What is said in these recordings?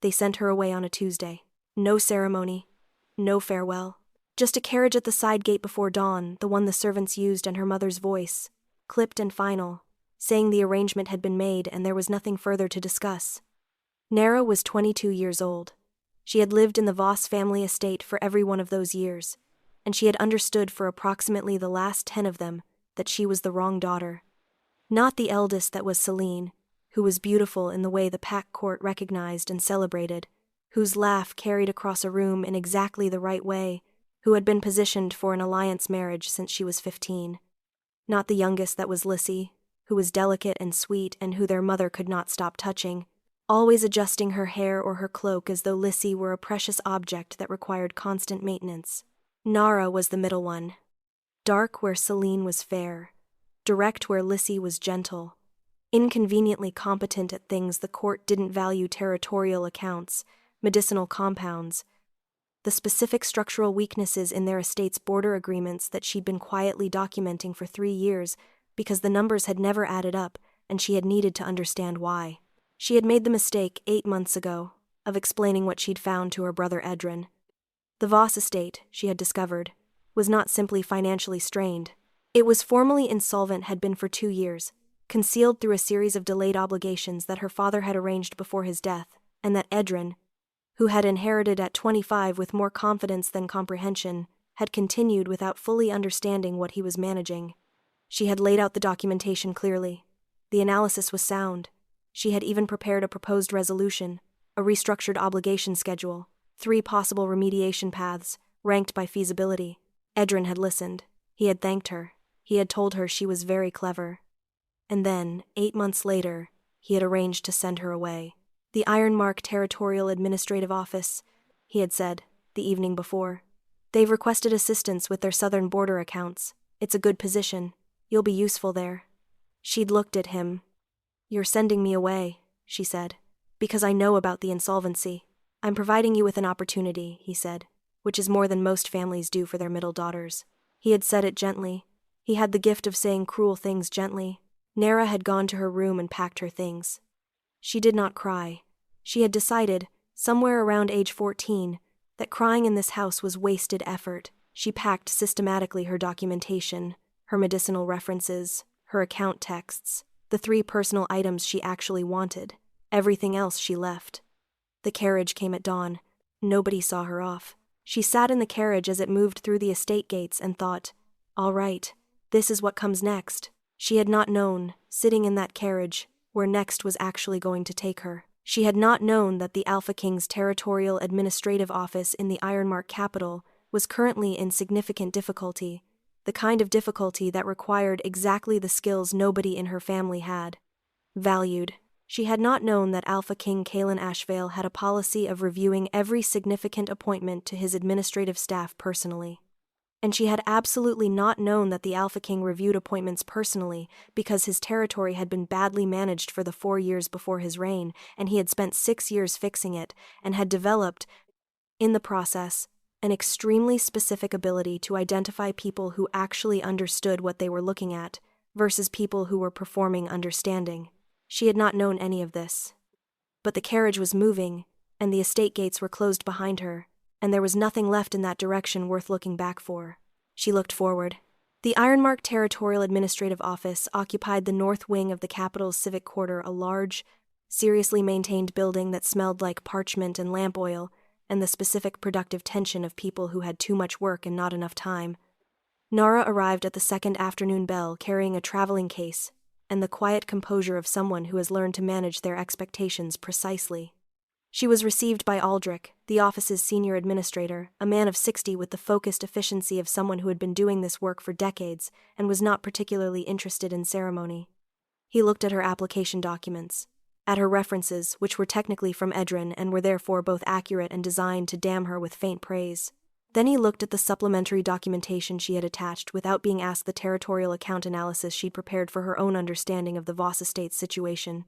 They sent her away on a Tuesday. No ceremony, no farewell. Just a carriage at the side gate before dawn, the one the servants used, and her mother's voice, clipped and final, saying the arrangement had been made and there was nothing further to discuss. Nara was 22 years old. She had lived in the Voss family estate for every one of those years, and she had understood for approximately the last 10 of them that she was the wrong daughter. Not the eldest that was Celine, who was beautiful in the way the pack court recognized and celebrated, whose laugh carried across a room in exactly the right way, who had been positioned for an alliance marriage since she was 15. Not the youngest that was Lissy, who was delicate and sweet and who their mother could not stop touching, always adjusting her hair or her cloak as though Lissy were a precious object that required constant maintenance. Nara was the middle one. Dark where Celine was fair, direct where Lissy was gentle, inconveniently competent at things the court didn't value: territorial accounts, medicinal compounds, the specific structural weaknesses in their estate's border agreements that she'd been quietly documenting for 3 years because the numbers had never added up and she had needed to understand why. She had made the mistake 8 months ago of explaining what she'd found to her brother Edrin. The Voss estate, she had discovered, was not simply financially strained. It was formally insolvent, had been for 2 years, concealed through a series of delayed obligations that her father had arranged before his death, and that Edrin, who had inherited at 25 with more confidence than comprehension, had continued without fully understanding what he was managing. She had laid out the documentation clearly. The analysis was sound. She had even prepared a proposed resolution, a restructured obligation schedule, 3 possible remediation paths, ranked by feasibility. Edrin had listened. He had thanked her. He had told her she was very clever. And then, 8 months later, he had arranged to send her away. The Ironmark Territorial Administrative Office, he had said, the evening before. They've requested assistance with their southern border accounts. It's a good position. You'll be useful there. She'd looked at him. You're sending me away, she said, because I know about the insolvency. I'm providing you with an opportunity, he said, which is more than most families do for their middle daughters. He had said it gently. He had the gift of saying cruel things gently. Nara had gone to her room and packed her things. She did not cry. She had decided, somewhere around age 14, that crying in this house was wasted effort. She packed systematically her documentation, her medicinal references, her account texts, the 3 personal items she actually wanted. Everything else she left. The carriage came at dawn. Nobody saw her off. She sat in the carriage as it moved through the estate gates and thought, all right, this is what comes next. She had not known, sitting in that carriage, where next was actually going to take her. She had not known that the Alpha King's Territorial Administrative Office in the Ironmark capital was currently in significant difficulty, the kind of difficulty that required exactly the skills nobody in her family had. Valued. She had not known that Alpha King Kalen Ashvale had a policy of reviewing every significant appointment to his administrative staff personally. And she had absolutely not known that the Alpha King reviewed appointments personally because his territory had been badly managed for the 4 years before his reign, and he had spent 6 years fixing it, and had developed, in the process, an extremely specific ability to identify people who actually understood what they were looking at versus people who were performing understanding. She had not known any of this. But the carriage was moving, and the estate gates were closed behind her, and there was nothing left in that direction worth looking back for. She looked forward. The Ironmark Territorial Administrative Office occupied the north wing of the capital's civic quarter, a large, seriously maintained building that smelled like parchment and lamp oil, and the specific productive tension of people who had too much work and not enough time. Nara arrived at the second afternoon bell carrying a traveling case, and the quiet composure of someone who has learned to manage their expectations precisely. She was received by Aldrich, the office's senior administrator, a man of 60 with the focused efficiency of someone who had been doing this work for decades and was not particularly interested in ceremony. He looked at her application documents, at her references, which were technically from Edrin and were therefore both accurate and designed to damn her with faint praise. Then he looked at the supplementary documentation she had attached without being asked the territorial account analysis she'd prepared for her own understanding of the Voss estate's situation,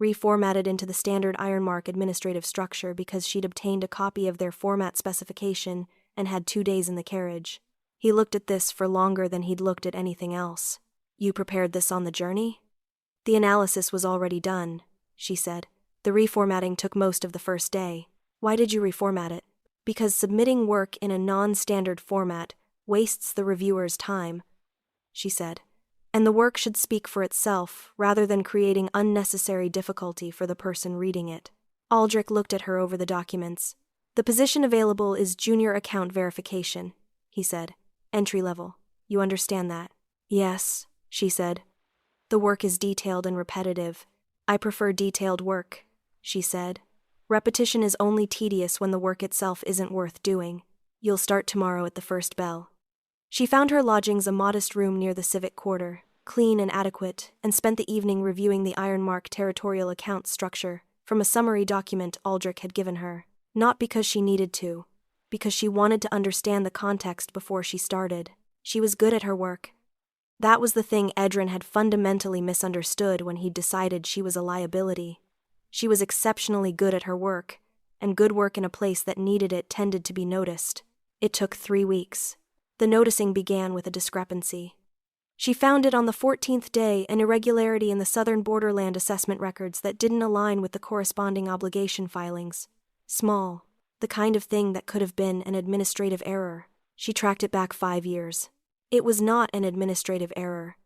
reformatted into the standard Ironmark administrative structure because she'd obtained a copy of their format specification and had 2 days in the carriage. He looked at this for longer than he'd looked at anything else. You prepared this on the journey? The analysis was already done, she said, The reformatting took most of the first day. Why did you reformat it? Because submitting work in a non-standard format wastes the reviewer's time, she said. And the work should speak for itself, rather than creating unnecessary difficulty for the person reading it. Aldrich looked at her over the documents. The position available is junior account verification, he said. Entry level. You understand that? Yes, she said. The work is detailed and repetitive. I prefer detailed work, she said. Repetition is only tedious when the work itself isn't worth doing. You'll start tomorrow at the first bell. She found her lodgings a modest room near the civic quarter, clean and adequate, and spent the evening reviewing the Ironmark territorial account structure from a summary document Aldrich had given her. Not because she needed to, because she wanted to understand the context before she started. She was good at her work. That was the thing Edrin had fundamentally misunderstood when he'd decided she was a liability. She was exceptionally good at her work, and good work in a place that needed it tended to be noticed. It took 3 weeks. The noticing began with a discrepancy. She found it on the 14th day, an irregularity in the southern borderland assessment records that didn't align with the corresponding obligation filings. Small, the kind of thing that could have been an administrative error. She tracked it back 5 years. It was not an administrative error.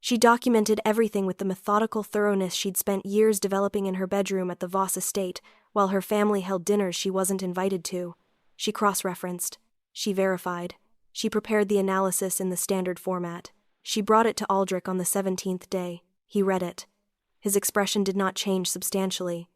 She documented everything with the methodical thoroughness she'd spent years developing in her bedroom at the Voss estate, while her family held dinners she wasn't invited to. She cross-referenced. She verified. She prepared the analysis in the standard format. She brought it to Aldrich on the 17th day. He read it. His expression did not change substantially,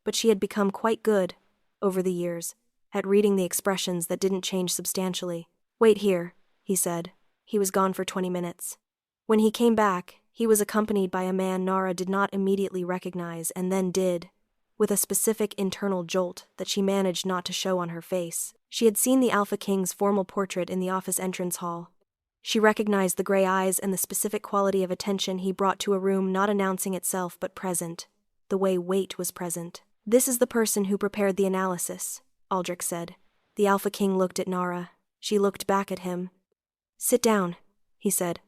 but she had become quite good, over the years, at reading the expressions that didn't change substantially. Wait here, he said. He was gone for 20 minutes. When he came back, he was accompanied by a man Nara did not immediately recognize and then did, with a specific internal jolt that she managed not to show on her face. She had seen the Alpha King's formal portrait in the office entrance hall. She recognized the gray eyes and the specific quality of attention he brought to a room not announcing itself but present, the way weight was present. This is the person who prepared the analysis, Aldrich said. The Alpha King looked at Nara. She looked back at him. Sit down, he said.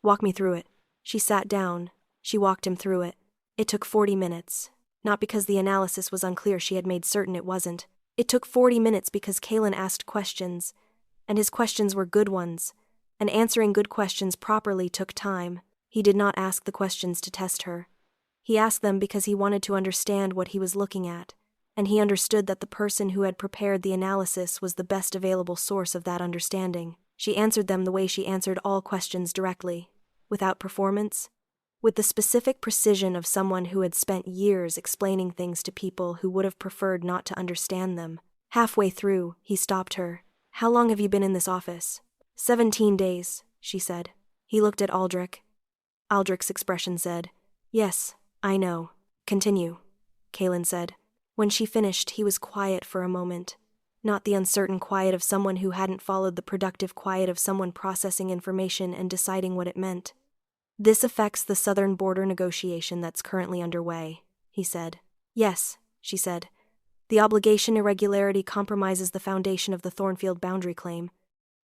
Walk me through it. She sat down. She walked him through it. It took 40 minutes. Not because the analysis was unclear, she had made certain it wasn't. It took 40 minutes because Kalen asked questions, and his questions were good ones, and answering good questions properly took time. He did not ask the questions to test her. He asked them because he wanted to understand what he was looking at, and he understood that the person who had prepared the analysis was the best available source of that understanding. She answered them the way she answered all questions directly, without performance, with the specific precision of someone who had spent years explaining things to people who would have preferred not to understand them. Halfway through, he stopped her. How long have you been in this office? 17 days, she said. He looked at Aldrich. Aldrich's expression said, Yes, I know. Continue, Kalen said. When she finished, he was quiet for a moment. Not the uncertain quiet of someone who hadn't followed the productive quiet of someone processing information and deciding what it meant. This affects the southern border negotiation that's currently underway, he said. Yes, she said. The obligation irregularity compromises the foundation of the Thornfield boundary claim.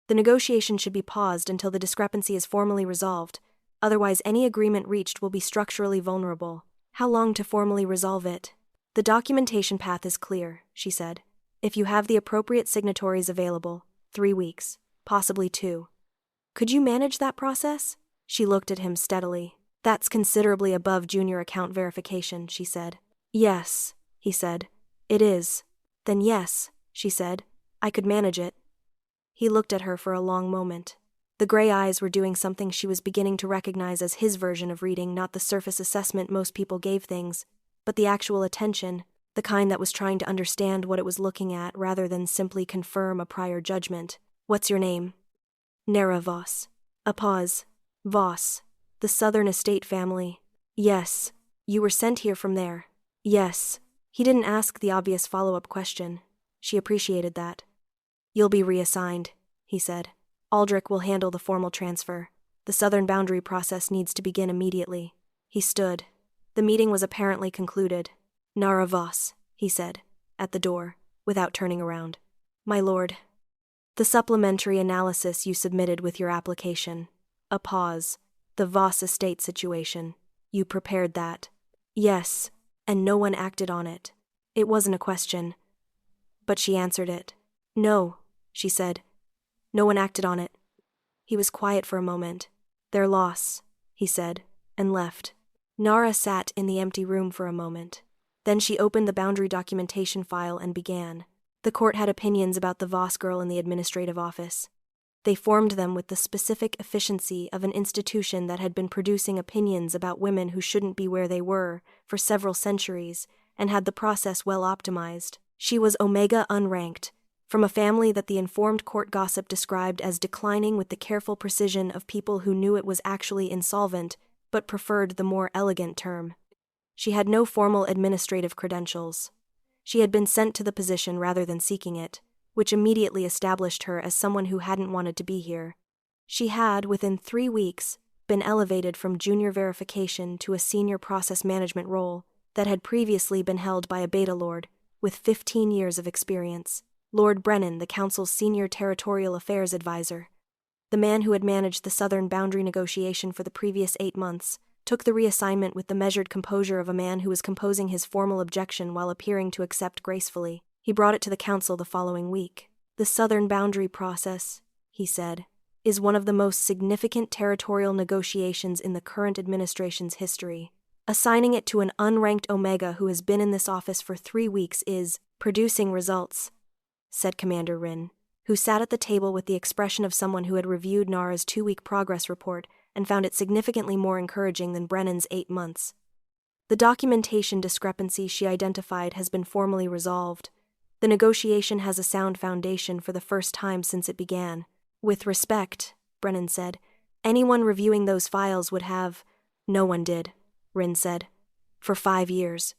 The negotiation should be paused until the discrepancy is formally resolved, otherwise any agreement reached will be structurally vulnerable. How long to formally resolve it? The documentation path is clear, she said. If you have the appropriate signatories available, 3 weeks, possibly 2. Could you manage that process? She looked at him steadily. That's considerably above junior account verification, she said. Yes, he said. It is. Then yes, she said. I could manage it. He looked at her for a long moment. The gray eyes were doing something she was beginning to recognize as his version of reading, not the surface assessment most people gave things, but the actual attention, the kind that was trying to understand what it was looking at rather than simply confirm a prior judgment. What's your name? Nara Voss. A pause. Voss. The Southern Estate family. Yes. You were sent here from there. Yes. He didn't ask the obvious follow-up question. She appreciated that. You'll be reassigned, he said. Aldrich will handle the formal transfer. The southern boundary process needs to begin immediately. He stood. The meeting was apparently concluded. Nara Voss, he said, at the door, without turning around. My lord. The supplementary analysis you submitted with your application. A pause. The Voss estate situation. You prepared that. Yes. and no one acted on it. It wasn't a question, but she answered it. No, she said. No one acted on it. He was quiet for a moment. Their loss, he said, and left. Nara sat in the empty room for a moment. Then she opened the boundary documentation file and began. The court had opinions about the Voss girl in the administrative office. They formed them with the specific efficiency of an institution that had been producing opinions about women who shouldn't be where they were for several centuries and had the process well optimized. She was Omega unranked, from a family that the informed court gossip described as declining with the careful precision of people who knew it was actually insolvent but preferred the more elegant term. She had no formal administrative credentials. She had been sent to the position rather than seeking it, which immediately established her as someone who hadn't wanted to be here. She had, within 3 weeks, been elevated from junior verification to a senior process management role that had previously been held by a beta lord with 15 years of experience. Lord Brennan, the council's senior territorial affairs advisor, the man who had managed the southern boundary negotiation for the previous 8 months, took the reassignment with the measured composure of a man who was composing his formal objection while appearing to accept gracefully. He brought it to the council the following week. The southern boundary process, he said, is one of the most significant territorial negotiations in the current administration's history. Assigning it to an unranked Omega who has been in this office for 3 weeks is producing results, said Commander Rin, who sat at the table with the expression of someone who had reviewed Nara's 2-week progress report and found it significantly more encouraging than Brennan's 8 months. The documentation discrepancy she identified has been formally resolved. The negotiation has a sound foundation for the first time since it began. With respect, Brennan said, anyone reviewing those files would have— No one did, Rin said. For 5 years.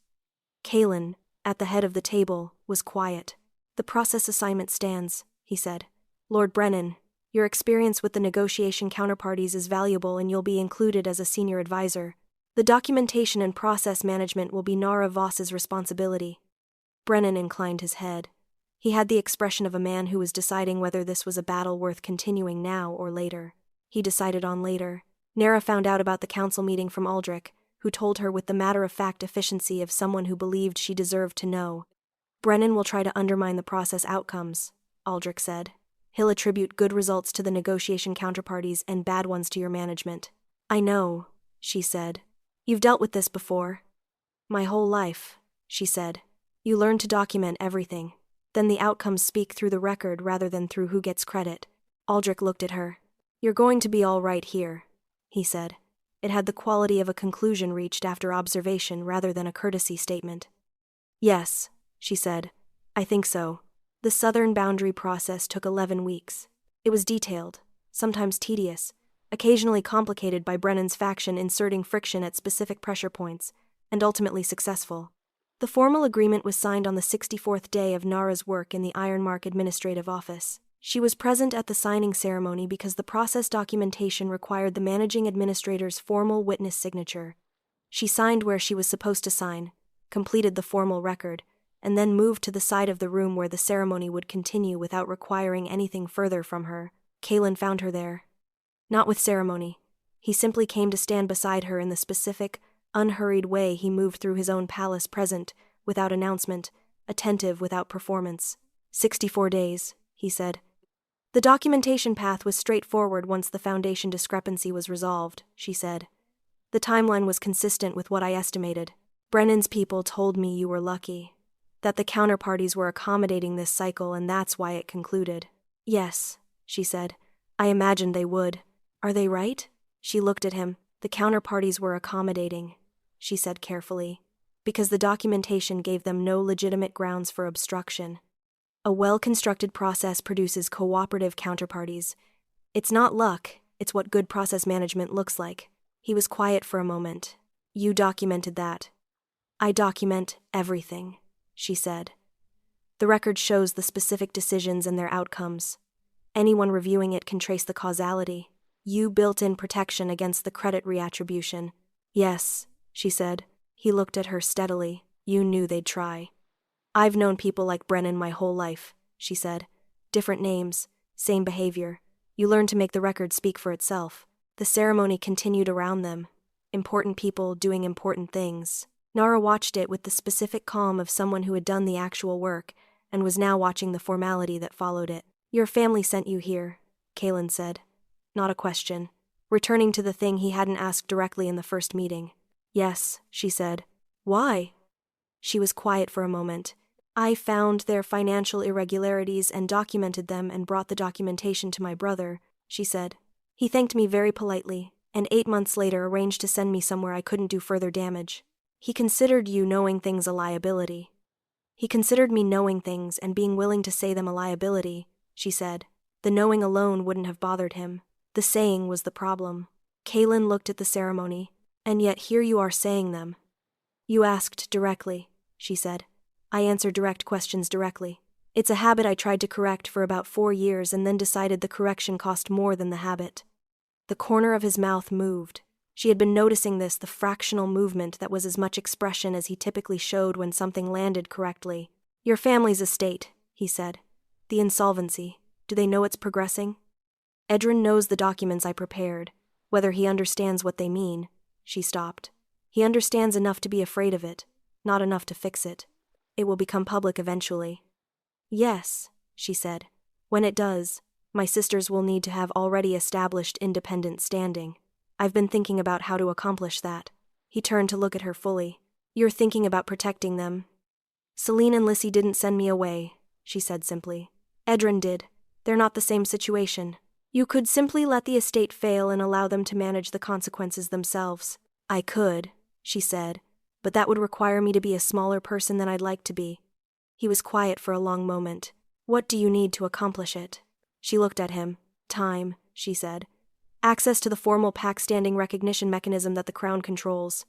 Kalen, at the head of the table, was quiet. The process assignment stands, he said. Lord Brennan, your experience with the negotiation counterparties is valuable and you'll be included as a senior advisor. The documentation and process management will be Nara Voss's responsibility. Brennan inclined his head. He had the expression of a man who was deciding whether this was a battle worth continuing now or later. He decided on later. Nara found out about the council meeting from Aldrich, who told her with the matter-of-fact efficiency of someone who believed she deserved to know. Brennan will try to undermine the process outcomes, Aldrich said. He'll attribute good results to the negotiation counterparties and bad ones to your management. I know, she said. You've dealt with this before. My whole life, she said. You learn to document everything. Then the outcomes speak through the record rather than through who gets credit. Aldrich looked at her. You're going to be all right here, he said. It had the quality of a conclusion reached after observation rather than a courtesy statement. Yes, she said. I think so. The southern boundary process took 11 weeks. It was detailed, sometimes tedious, occasionally complicated by Brennan's faction inserting friction at specific pressure points, and ultimately successful. The formal agreement was signed on the 64th day of Nara's work in the Ironmark Administrative Office. She was present at the signing ceremony because the process documentation required the managing administrator's formal witness signature. She signed where she was supposed to sign, completed the formal record, and then moved to the side of the room where the ceremony would continue without requiring anything further from her. Kalen found her there. Not with ceremony. He simply came to stand beside her in the specific, unhurried way he moved through his own palace present, without announcement, attentive without performance. 64 days, he said. The documentation path was straightforward once the foundation discrepancy was resolved, she said. The timeline was consistent with what I estimated. Brennan's people told me you were lucky. That the counterparties were accommodating this cycle and that's why it concluded. Yes, she said. I imagined they would. Are they right? She looked at him. The counterparties were accommodating, she said carefully, because the documentation gave them no legitimate grounds for obstruction. A well-constructed process produces cooperative counterparties. It's not luck, it's what good process management looks like. He was quiet for a moment. You documented that. I document everything, she said. The record shows the specific decisions and their outcomes. Anyone reviewing it can trace the causality. You built in protection against the credit reattribution. Yes, she said. He looked at her steadily. You knew they'd try. I've known people like Brennan my whole life, she said. Different names, same behavior. You learn to make the record speak for itself. The ceremony continued around them. Important people doing important things. Nara watched it with the specific calm of someone who had done the actual work and was now watching the formality that followed it. "Your family sent you here," Kalen said. Not a question. Returning to the thing he hadn't asked directly in the first meeting. "Yes," she said. "Why?" She was quiet for a moment. "I found their financial irregularities and documented them and brought the documentation to my brother," she said. "He thanked me very politely, and 8 months later arranged to send me somewhere I couldn't do further damage. He considered you knowing things a liability." "He considered me knowing things and being willing to say them a liability," she said. The knowing alone wouldn't have bothered him. The saying was the problem. Kalen looked at the ceremony. "And yet here you are saying them." "You asked directly," she said. "I answer direct questions directly. It's a habit I tried to correct for about 4 years and then decided the correction cost more than the habit." The corner of his mouth moved. She had been noticing this, the fractional movement that was as much expression as he typically showed when something landed correctly. "Your family's estate," he said. "The insolvency. Do they know it's progressing?" "Edrin knows the documents I prepared. Whether he understands what they mean." She stopped. "He understands enough to be afraid of it, not enough to fix it. It will become public eventually." "Yes," she said. "When it does, my sisters will need to have already established independent standing. I've been thinking about how to accomplish that." He turned to look at her fully. "You're thinking about protecting them." "Celine and Lissy didn't send me away," she said simply. "Edrin did. They're not the same situation. You could simply let the estate fail and allow them to manage the consequences themselves." "I could," she said, "but that would require me to be a smaller person than I'd like to be." He was quiet for a long moment. "What do you need to accomplish it?" She looked at him. "Time," she said. "Access to the formal pack-standing recognition mechanism that the Crown controls.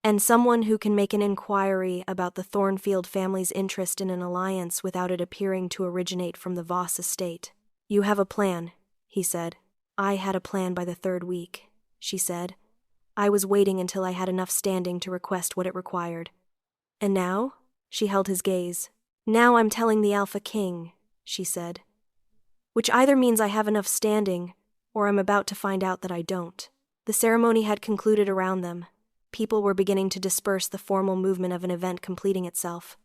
And someone who can make an inquiry about the Thornfield family's interest in an alliance without it appearing to originate from the Voss estate." "You have a plan," he said. "I had a plan by the 3rd week," she said. "I was waiting until I had enough standing to request what it required." "And now?" She held his gaze. "Now I'm telling the Alpha King," she said. "Which either means I have enough standing, or I'm about to find out that I don't." The ceremony had concluded around them. People were beginning to disperse, the formal movement of an event completing itself.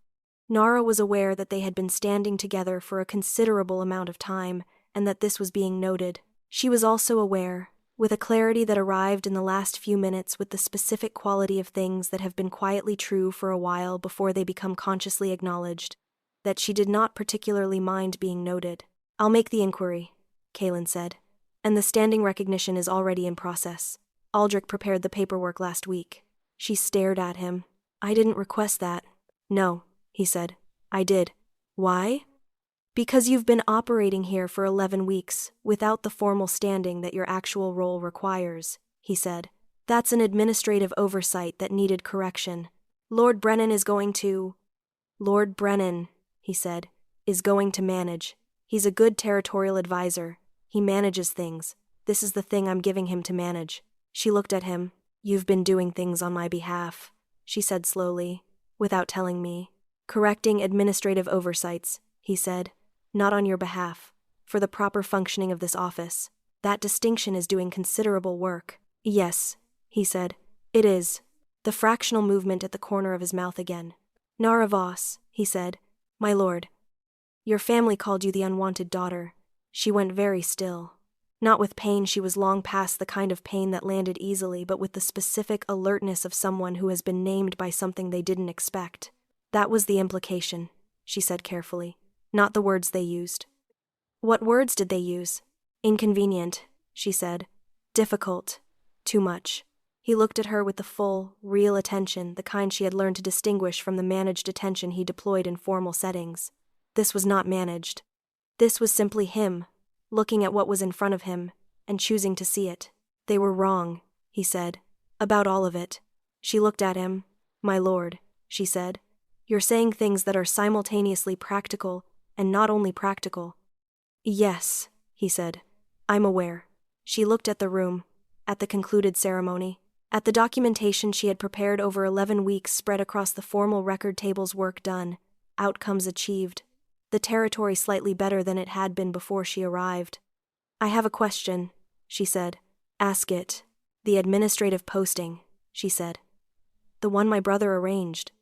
Nara was aware that they had been standing together for a considerable amount of time, and that this was being noted. She was also aware, with a clarity that arrived in the last few minutes with the specific quality of things that have been quietly true for a while before they become consciously acknowledged, that she did not particularly mind being noted. "I'll make the inquiry," Kalen said. "And the standing recognition is already in process. Aldrich prepared the paperwork last week." She stared at him. "I didn't request that." "No," he said. "I did." "Why?" "Because you've been operating here for 11 weeks, without the formal standing that your actual role requires," he said. "That's an administrative oversight that needed correction. Lord Brennan is going to—" "Lord Brennan," he said, "is going to manage. He's a good territorial advisor. He manages things. This is the thing I'm giving him to manage." She looked at him. "You've been doing things on my behalf," she said slowly, "without telling me. Correcting administrative oversights," he said. "Not on your behalf. For the proper functioning of this office. That distinction is doing considerable work." "Yes," he said. "It is." The fractional movement at the corner of his mouth again. "Nara Voss," he said. "My lord. Your family called you the unwanted daughter." She went very still. Not with pain, she was long past the kind of pain that landed easily, but with the specific alertness of someone who has been named by something they didn't expect. "That was the implication," she said carefully, "not the words they used." "What words did they use?" "Inconvenient," she said. "Difficult. Too much." He looked at her with the full, real attention, the kind she had learned to distinguish from the managed attention he deployed in formal settings. This was not managed. This was simply him, looking at what was in front of him, and choosing to see it. "They were wrong," he said. "About all of it." She looked at him. "My lord," she said. "You're saying things that are simultaneously practical and not only practical." "Yes," he said. "I'm aware." She looked at the room, at the concluded ceremony, at the documentation she had prepared over 11 weeks spread across the formal record tables, work done, outcomes achieved, the territory slightly better than it had been before she arrived. "I have a question," she said. "Ask it." "The administrative posting," she said. The one my brother arranged.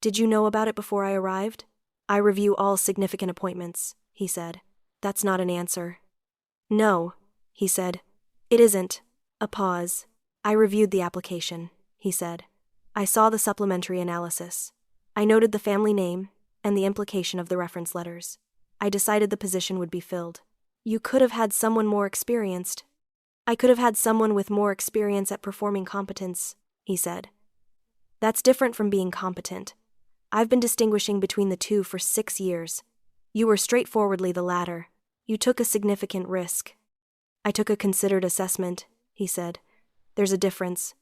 Did you know about it before I arrived? I review all significant appointments, he said. That's not an answer. No, he said. It isn't. A pause. I reviewed the application, he said. I saw the supplementary analysis. I noted the family name and the implication of the reference letters. I decided the position would be filled. You could have had someone more experienced. I could have had someone with more experience at performing competence, he said. That's different from being competent. I've been distinguishing between the two for 6 years. You were straightforwardly the latter. You took a significant risk. I took a considered assessment, he said. There's a difference.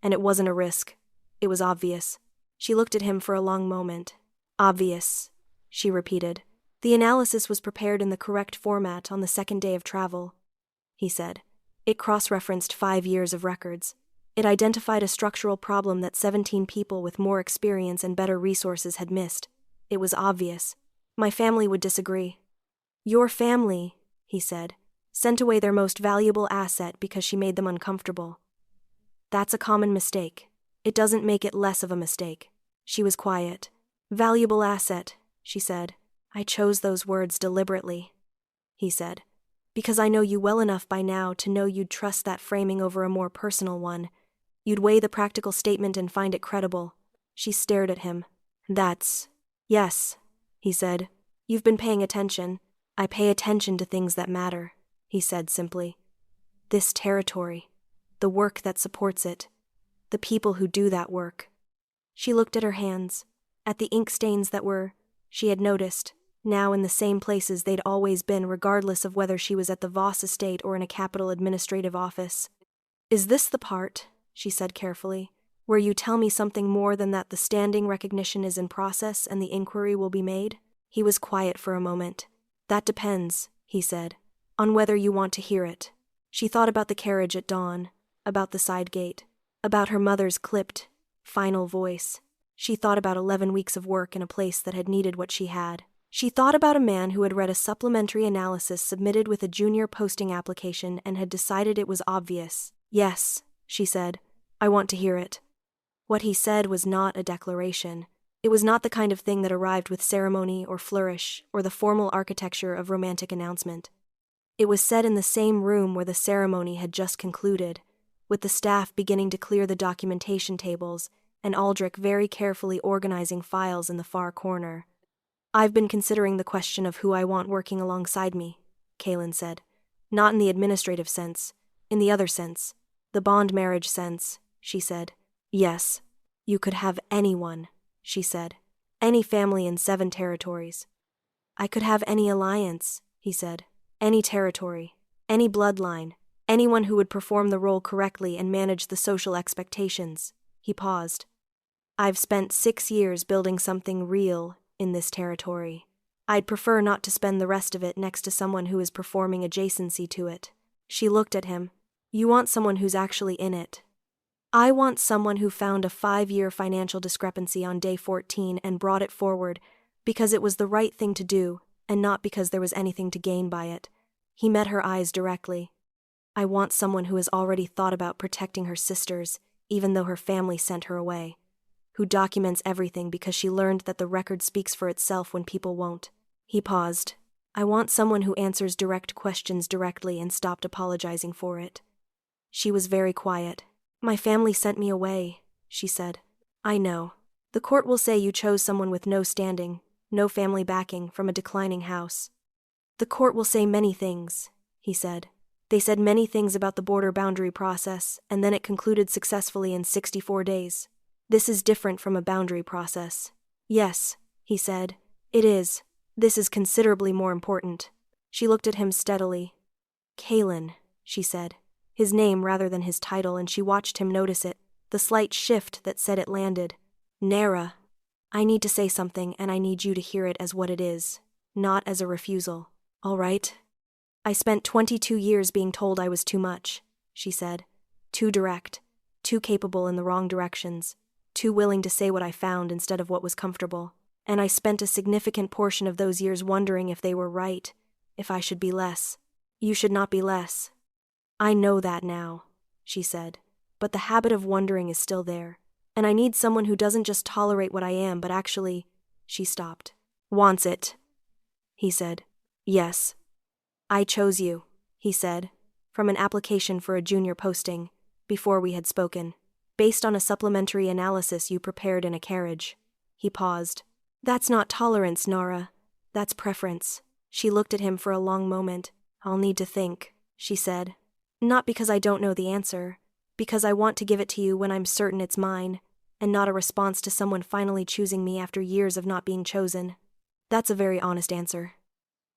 And it wasn't a risk. It was obvious. She looked at him for a long moment. Obvious, she repeated. The analysis was prepared in the correct format on the second day of travel, he said. It cross-referenced 5 years of records. It identified a structural problem that 17 people with more experience and better resources had missed. It was obvious. My family would disagree. Your family, he said, sent away their most valuable asset because she made them uncomfortable. That's a common mistake. It doesn't make it less of a mistake. She was quiet. Valuable asset, she said. I chose those words deliberately, he said, because I know you well enough by now to know you'd trust that framing over a more personal one. You'd weigh the practical statement and find it credible. She stared at him. Yes, he said. You've been paying attention. I pay attention to things that matter, he said simply. This territory, the work that supports it, the people who do that work. She looked at her hands, at the ink stains that were, she had noticed, now in the same places they'd always been regardless of whether she was at the Voss estate or in a capital administrative office. Is this the part, she said carefully, where you tell me something more than that the standing recognition is in process and the inquiry will be made? He was quiet for a moment. That depends, he said, on whether you want to hear it. She thought about the carriage at dawn, about the side gate, about her mother's clipped, final voice. She thought about 11 weeks of work in a place that had needed what she had. She thought about a man who had read a supplementary analysis submitted with a junior posting application and had decided it was obvious. Yes, she said, I want to hear it. What he said was not a declaration. It was not the kind of thing that arrived with ceremony or flourish or the formal architecture of romantic announcement. It was said in the same room where the ceremony had just concluded, with the staff beginning to clear the documentation tables and Aldrich very carefully organizing files in the far corner. I've been considering the question of who I want working alongside me, Kaelin said. Not in the administrative sense, in the other sense, the bond marriage sense, she said. Yes, you could have anyone, she said. Any family in 7 territories. I could have any alliance, he said. Any territory, any bloodline, anyone who would perform the role correctly and manage the social expectations. He paused. I've spent 6 years building something real in this territory. I'd prefer not to spend the rest of it next to someone who is performing adjacency to it. She looked at him. You want someone who's actually in it. I want someone who found a 5-year financial discrepancy on day 14 and brought it forward because it was the right thing to do and not because there was anything to gain by it. He met her eyes directly. I want someone who has already thought about protecting her sisters, even though her family sent her away. Who documents everything because she learned that the record speaks for itself when people won't. He paused. I want someone who answers direct questions directly and stopped apologizing for it. She was very quiet. My family sent me away, she said. I know. The court will say you chose someone with no standing, no family backing, from a declining house. The court will say many things, he said. They said many things about the border boundary process, and then it concluded successfully in 64 days. This is different from a boundary process. Yes, he said. It is. This is considerably more important. She looked at him steadily. Kaelin, she said. His name rather than his title, and she watched him notice it, the slight shift that said it landed. Nara. I need to say something, and I need you to hear it as what it is, not as a refusal. All right? I spent 22 years being told I was too much, she said. Too direct, too capable in the wrong directions, too willing to say what I found instead of what was comfortable. And I spent a significant portion of those years wondering if they were right, if I should be less. You should not be less. I know that now, she said, but the habit of wondering is still there. And I need someone who doesn't just tolerate what I am, but actually, she stopped. Wants it, he said. Yes. I chose you, he said, from an application for a junior posting, before we had spoken, based on a supplementary analysis you prepared in a carriage. He paused. That's not tolerance, Nara. That's preference. She looked at him for a long moment. I'll need to think, she said. Not because I don't know the answer, because I want to give it to you when I'm certain it's mine, and not a response to someone finally choosing me after years of not being chosen. That's a very honest answer.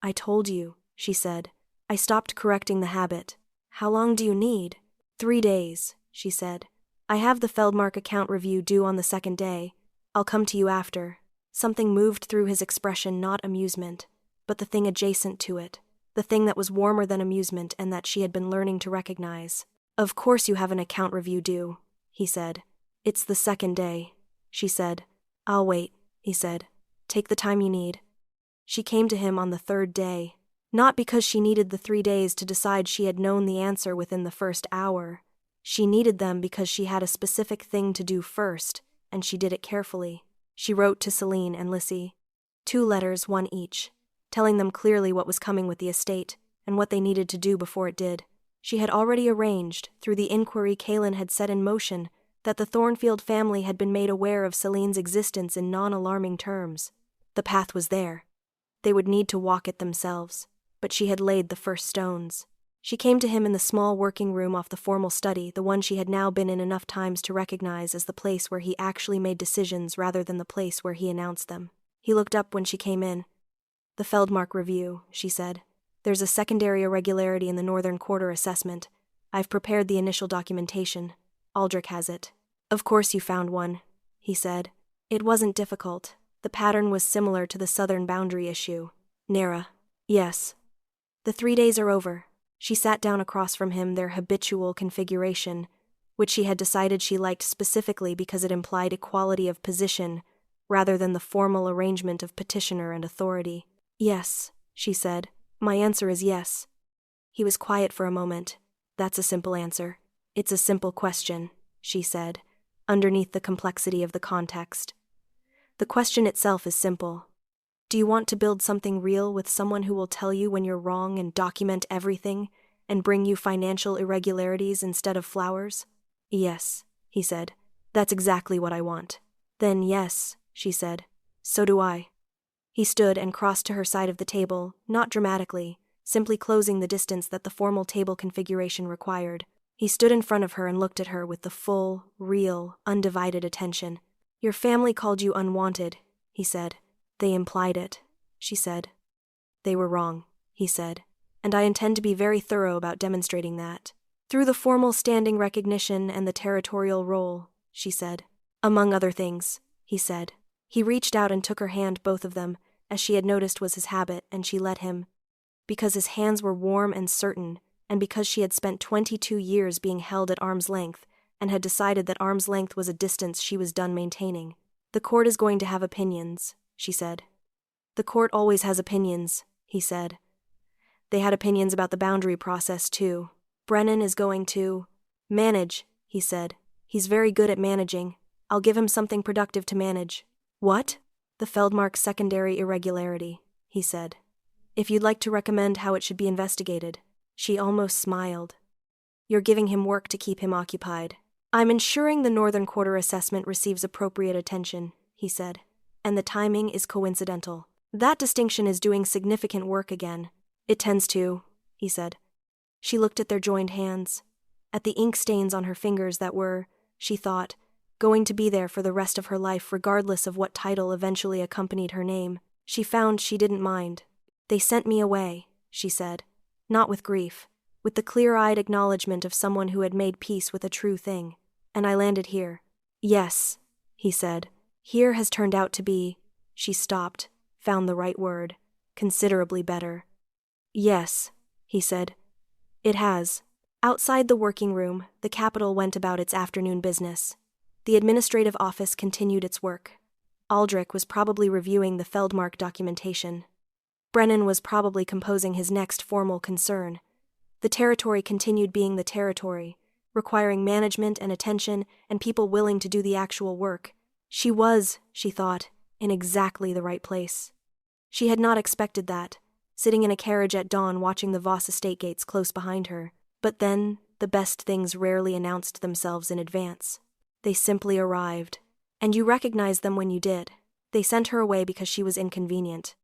I told you, she said. I stopped correcting the habit. How long do you need? 3 days, she said. I have the Feldmark account review due on the 2nd day. I'll come to you after. Something moved through his expression, not amusement, but the thing adjacent to it, the thing that was warmer than amusement and that she had been learning to recognize. Of course you have an account review due, he said. It's the 2nd day, she said. I'll wait, he said. Take the time you need. She came to him on the 3rd day, not because she needed the 3 days to decide she had known the answer within the first hour. She needed them because she had a specific thing to do first, and she did it carefully. She wrote to Celine and Lissy, 2 letters, 1 each, telling them clearly what was coming with the estate and what they needed to do before it did. She had already arranged, through the inquiry Kaelin had set in motion, that the Thornfield family had been made aware of Celine's existence in non-alarming terms. The path was there. They would need to walk it themselves, but she had laid the first stones. She came to him in the small working room off the formal study, the one she had now been in enough times to recognize as the place where he actually made decisions rather than the place where he announced them. He looked up when she came in. The Feldmark review, she said. There's a secondary irregularity in the Northern Quarter assessment. I've prepared the initial documentation. Aldrich has it. Of course you found one, he said. It wasn't difficult. The pattern was similar to the southern boundary issue. Nara. Yes. The 3 days are over. She sat down across from him, their habitual configuration, which she had decided she liked specifically because it implied equality of position rather than the formal arrangement of petitioner and authority. Yes, she said. My answer is yes. He was quiet for a moment. That's a simple answer. It's a simple question, she said, underneath the complexity of the context. The question itself is simple. Do you want to build something real with someone who will tell you when you're wrong and document everything and bring you financial irregularities instead of flowers? Yes, he said. That's exactly what I want. Then yes, she said. So do I. He stood and crossed to her side of the table, not dramatically, simply closing the distance that the formal table configuration required. He stood in front of her and looked at her with the full, real, undivided attention. Your family called you unwanted, he said. They implied it, she said. They were wrong, he said, and I intend to be very thorough about demonstrating that. Through the formal standing recognition and the territorial role, she said. Among other things, he said. He reached out and took her hand, both of them, as she had noticed was his habit, and she let him. Because his hands were warm and certain, and because she had spent 22 years being held at arm's length, and had decided that arm's length was a distance she was done maintaining. The court is going to have opinions, she said. The court always has opinions, he said. They had opinions about the boundary process, too. Brennan is going to manage, he said. He's very good at managing. I'll give him something productive to manage. What? The Feldmark secondary irregularity, he said. If you'd like to recommend how it should be investigated. She almost smiled. You're giving him work to keep him occupied. I'm ensuring the Northern Quarter assessment receives appropriate attention, he said. And the timing is coincidental. That distinction is doing significant work again. It tends to, he said. She looked at their joined hands, at the ink stains on her fingers that were, she thought, going to be there for the rest of her life regardless of what title eventually accompanied her name. She found she didn't mind. They sent me away, she said, not with grief, with the clear-eyed acknowledgement of someone who had made peace with a true thing. And I landed here. Yes, he said. Here has turned out to be, she stopped, found the right word, considerably better. Yes, he said. It has. Outside the working room, the Capitol went about its afternoon business. The administrative office continued its work. Aldrich was probably reviewing the Feldmark documentation. Brennan was probably composing his next formal concern. The territory continued being the territory, requiring management and attention and people willing to do the actual work. She was, she thought, in exactly the right place. She had not expected that, sitting in a carriage at dawn watching the Voss estate gates close behind her. But then, the best things rarely announced themselves in advance. They simply arrived. And you recognized them when you did. They sent her away because she was inconvenient.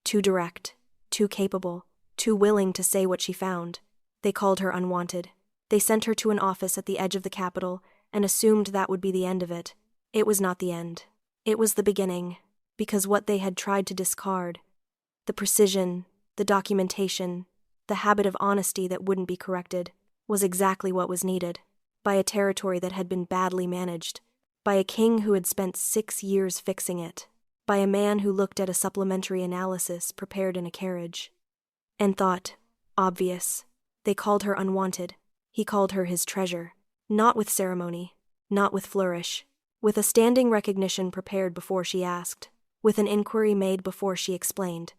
Too direct, too capable, too willing to say what she found. They called her unwanted. They sent her to an office at the edge of the capital and assumed that would be the end of it. It was not the end. It was the beginning, because what they had tried to discard, the precision, the documentation, the habit of honesty that wouldn't be corrected, was exactly what was needed, by a territory that had been badly managed, by a king who had spent 6 years fixing it, by a man who looked at a supplementary analysis prepared in a carriage, and thought, obvious. They called her unwanted. He called her his treasure, not with ceremony, not with flourish, with a standing recognition prepared before she asked, with an inquiry made before she explained,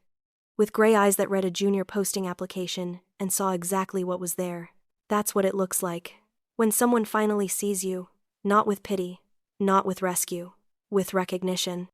with gray eyes that read a junior posting application and saw exactly what was there. That's what it looks like, when someone finally sees you, not with pity, not with rescue, with recognition.